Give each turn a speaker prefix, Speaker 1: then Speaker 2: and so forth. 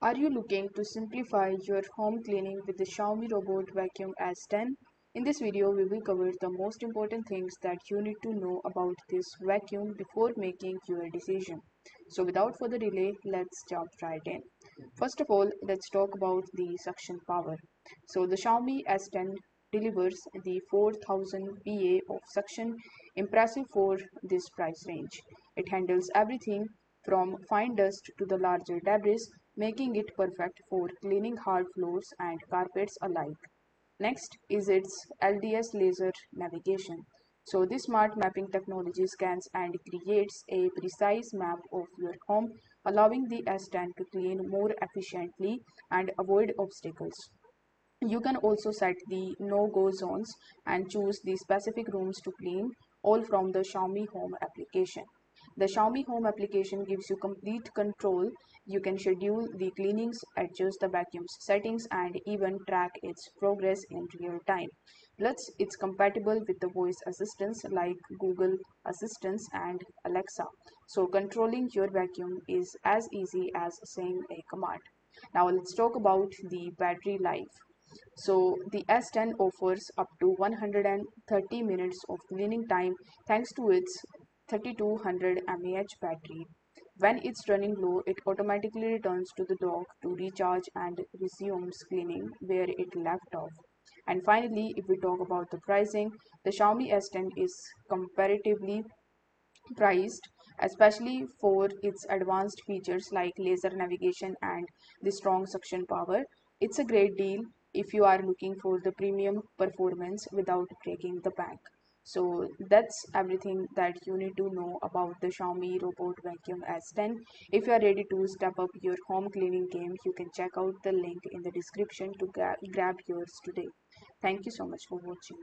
Speaker 1: Are you looking to simplify your home cleaning with the Xiaomi Robot Vacuum S10? In this video, we will cover the most important things that you need to know about this vacuum before making your decision. So without further delay, let's jump right in. First of all, let's talk about the suction power. So the Xiaomi S10 delivers the 4000 PA of suction, impressive for this price range. It handles everything from fine dust to the larger debris, making it perfect for cleaning hard floors and carpets alike. Next is its LDS laser navigation. So this smart mapping technology scans and creates a precise map of your home, allowing the S10 to clean more efficiently and avoid obstacles. You can also set the no-go zones and choose the specific rooms to clean, all from the Xiaomi Home application. The Xiaomi Home application gives you complete control. You can schedule the cleanings, adjust the vacuum's settings, and even track its progress in real time. Plus, it's compatible with the voice assistants like Google Assistants and Alexa. So controlling your vacuum is as easy as saying a command. Now let's talk about the battery life. So the S10 offers up to 130 minutes of cleaning time thanks to its 3200 mAh battery. When it's running low, it automatically returns to the dock to recharge and resumes cleaning where it left off. And finally, if we talk about the pricing, the Xiaomi S10 is comparatively priced, especially for its advanced features like laser navigation and the strong suction power. It's a great deal if you are looking for the premium performance without breaking the bank. So that's everything that you need to know about the Xiaomi Robot Vacuum S10. If you are ready to step up your home cleaning game, you can check out the link in the description to grab yours today. Thank you so much for watching.